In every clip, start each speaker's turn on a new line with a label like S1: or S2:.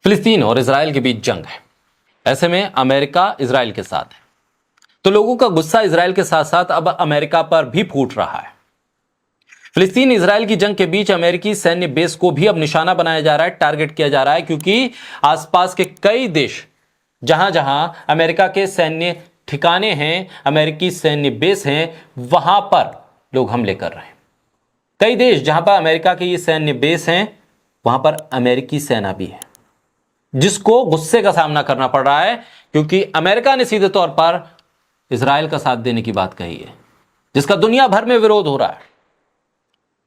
S1: फिलिस्तीन और इसराइल के बीच जंग है। ऐसे में अमेरिका इसराइल के साथ है, तो लोगों का गुस्सा इसराइल के साथ साथ अब अमेरिका पर भी फूट रहा है। फिलिस्तीन इसराइल की जंग के बीच अमेरिकी सैन्य बेस को भी अब निशाना बनाया जा रहा है, टारगेट किया जा रहा है, क्योंकि आसपास के कई देश जहां जहां अमेरिका के सैन्य ठिकाने हैं, अमेरिकी सैन्य बेस हैं, वहां पर लोग हमले कर रहे हैं। कई देश जहां पर अमेरिका के ये सैन्य बेस हैं, वहां पर अमेरिकी सेना भी है, जिसको गुस्से का सामना करना पड़ रहा है, क्योंकि अमेरिका ने सीधे तौर पर इसराइल का साथ देने की बात कही है, जिसका दुनिया भर में विरोध हो रहा है।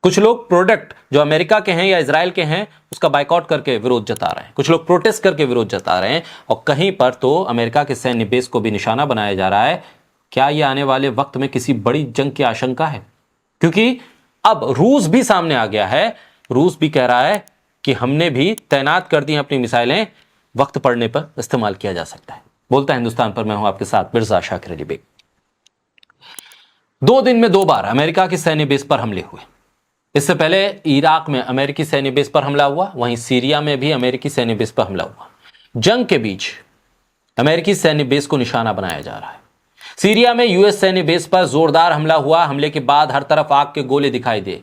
S1: कुछ लोग प्रोडक्ट जो अमेरिका के हैं या इसराइल के हैं उसका बाइकआउट करके विरोध जता रहे हैं, कुछ लोग प्रोटेस्ट करके विरोध जता रहे हैं, और कहीं पर तो अमेरिका के सैन्य बेस को भी निशाना बनाया जा रहा है। क्या यह आने वाले वक्त में किसी बड़ी जंग की आशंका है? क्योंकि अब रूस भी सामने आ गया है। रूस भी कह रहा है कि हमने भी तैनात कर दी अपनी मिसाइलें, वक्त पड़ने पर इस्तेमाल किया जा सकता है। बोलता हिंदुस्तान पर मैं हूं आपके साथ मिर्जा शाकिर अली बेग। 2 दिन में 2 बार अमेरिका की सैन्य बेस पर हमले हुए। इससे पहले इराक में अमेरिकी सैन्य बेस पर हमला हुआ, वहीं सीरिया में भी अमेरिकी सैन्य बेस पर हमला हुआ। जंग के बीच अमेरिकी सैन्य बेस को निशाना बनाया जा रहा है। सीरिया में यूएस सैन्य बेस पर जोरदार हमला हुआ। हमले के बाद हर तरफ आग के गोले दिखाई दे।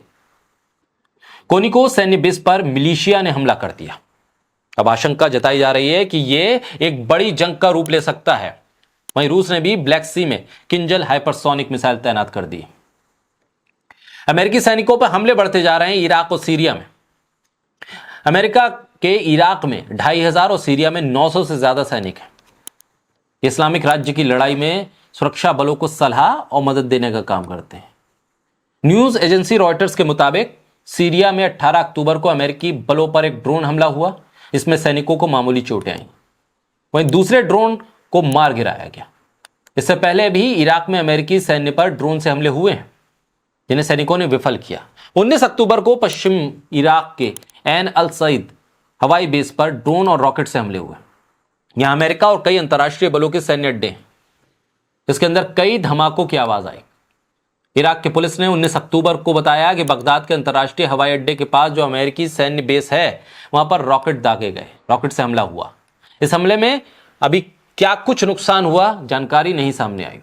S1: कोनिको सैन्य बेस पर मिलिशिया ने हमला कर दिया। अब आशंका जताई जा रही है कि यह एक बड़ी जंग का रूप ले सकता है। वहीं रूस ने भी ब्लैक सी में किंजल हाइपरसोनिक मिसाइल तैनात कर दी। अमेरिकी सैनिकों पर हमले बढ़ते जा रहे हैं इराक और सीरिया में। अमेरिका के इराक में 2500 और सीरिया में 900 से ज्यादा सैनिक हैं। इस्लामिक राज्य की लड़ाई में सुरक्षा बलों को सलाह और मदद देने का काम करते हैं। न्यूज एजेंसी रॉयटर्स के मुताबिक सीरिया में 18 अक्टूबर को अमेरिकी बलों पर एक ड्रोन हमला हुआ। इसमें सैनिकों को मामूली चोटें आईं। वहीं दूसरे ड्रोन को मार गिराया गया। इससे पहले भी इराक में अमेरिकी सैन्य पर ड्रोन से हमले हुए हैं, जिन्हें सैनिकों ने विफल किया। 19 अक्टूबर को पश्चिम इराक के एन अल सईद हवाई बेस पर ड्रोन और रॉकेट से हमले हुए। यहां अमेरिका और कई अंतर्राष्ट्रीय बलों के सैन्य अड्डे हैं। इसके अंदर कई धमाकों की आवाज आई। इराक की पुलिस ने 19 अक्टूबर को बताया कि बगदाद के अंतर्राष्ट्रीय हवाई अड्डे के पास जो अमेरिकी सैन्य बेस है, वहां पर रॉकेट दागे गए, रॉकेट से हमला हुआ। इस हमले में अभी क्या कुछ नुकसान हुआ, जानकारी नहीं सामने आई।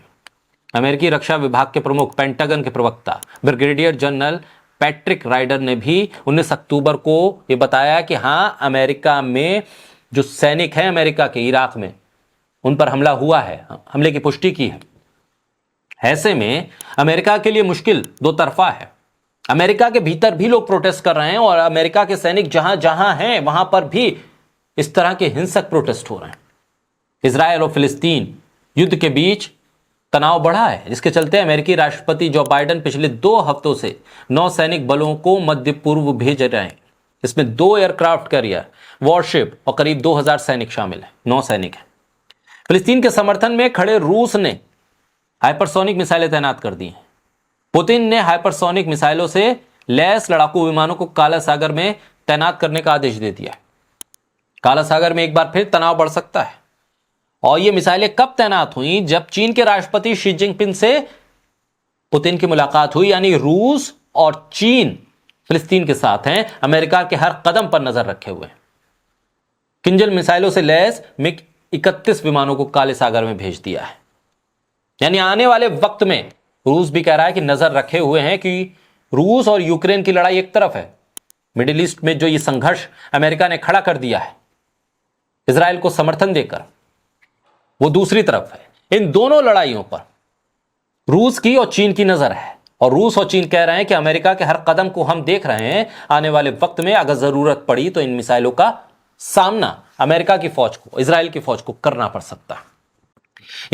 S1: अमेरिकी रक्षा विभाग के प्रमुख, पेंटागन के प्रवक्ता ब्रिगेडियर जनरल पैट्रिक राइडर ने भी 19 अक्टूबर को यह बताया कि हां, अमेरिका में जो सैनिक हैं अमेरिका के इराक में, उन पर हमला हुआ है, हमले की पुष्टि की है। ऐसे में अमेरिका के लिए मुश्किल दो तरफा है। अमेरिका के भीतर भी लोग प्रोटेस्ट कर रहे हैं और अमेरिका के सैनिक जहां जहां हैं वहां पर भी इस तरह के हिंसक प्रोटेस्ट हो रहे हैं। इजरायल और फिलिस्तीन युद्ध के बीच तनाव बढ़ा है, जिसके चलते अमेरिकी राष्ट्रपति जो बाइडेन पिछले 2 हफ्तों से 9 सैनिक बलों को मध्य पूर्व भेज रहे हैं। इसमें 2 एयरक्राफ्ट कैरियर, वॉरशिप और करीब 2000 सैनिक शामिल हैं। 9 सैनिक हैं। फिलिस्तीन के समर्थन में खड़े रूस ने हाइपरसोनिक मिसाइलें तैनात कर दी हैं। पुतिन ने हाइपरसोनिक मिसाइलों से लैस लड़ाकू विमानों को काला सागर में तैनात करने का आदेश दे दिया है। काला सागर में एक बार फिर तनाव बढ़ सकता है। और ये मिसाइलें कब तैनात हुई? जब चीन के राष्ट्रपति शी जिनपिंग से पुतिन की मुलाकात हुई। यानी रूस और चीन फिलिस्तीन के साथ हैं, अमेरिका के हर कदम पर नजर रखे हुए हैं। किंजल मिसाइलों से लैस मिग 31 विमानों को काले सागर में भेज दिया है। यानी आने वाले वक्त में रूस भी कह रहा है कि नजर रखे हुए हैं कि रूस और यूक्रेन की लड़ाई एक तरफ है, मिडिल ईस्ट में जो ये संघर्ष अमेरिका ने खड़ा कर दिया है इजराइल को समर्थन देकर, वो दूसरी तरफ है। इन दोनों लड़ाइयों पर रूस की और चीन की नजर है, और रूस और चीन कह रहे हैं कि अमेरिका के हर कदम को हम देख रहे हैं। आने वाले वक्त में अगर जरूरत पड़ी तो इन मिसाइलों का सामना अमेरिका की फौज को, इजराइल की फौज को करना पड़ सकता है।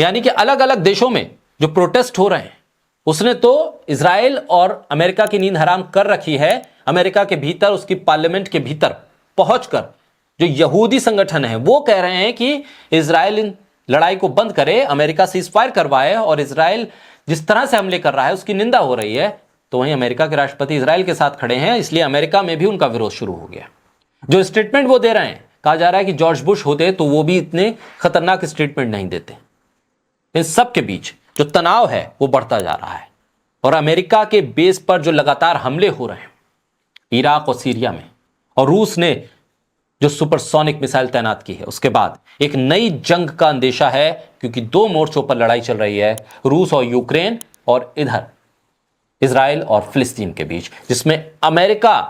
S1: यानी कि अलग अलग देशों में जो प्रोटेस्ट हो रहे हैं, उसने तो इजराइल और अमेरिका की नींद हराम कर रखी है। अमेरिका के भीतर, उसकी पार्लियामेंट के भीतर पहुंचकर जो यहूदी संगठन है वो कह रहे हैं कि इजराइल इन लड़ाई को बंद करे, अमेरिका सीज फायर करवाए, और इजराइल जिस तरह से हमले कर रहा है उसकी निंदा हो रही है। तो वहीं अमेरिका के राष्ट्रपति इजराइल के साथ खड़े हैं, इसलिए अमेरिका में भी उनका विरोध शुरू हो गया। जो स्टेटमेंट वो दे रहे हैं, कहा जा रहा है कि जॉर्ज बुश होते तो वो भी इतने खतरनाक स्टेटमेंट नहीं देते। इन सब के बीच जो तनाव है वो बढ़ता जा रहा है, और अमेरिका के बेस पर जो लगातार हमले हो रहे हैं इराक और सीरिया में, और रूस ने जो सुपरसोनिक मिसाइल तैनात की है, उसके बाद एक नई जंग का अंदेशा है, क्योंकि दो मोर्चों पर लड़ाई चल रही है, रूस और यूक्रेन और इधर इजराइल और फिलिस्तीन के बीच, जिसमें अमेरिका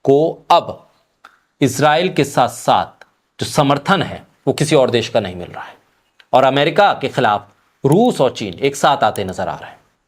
S1: को अब इजराइल के साथ साथ जो समर्थन है वो किसी और देश का नहीं मिल रहा है, और अमेरिका के खिलाफ रूस और चीन एक साथ आते नजर आ रहे हैं।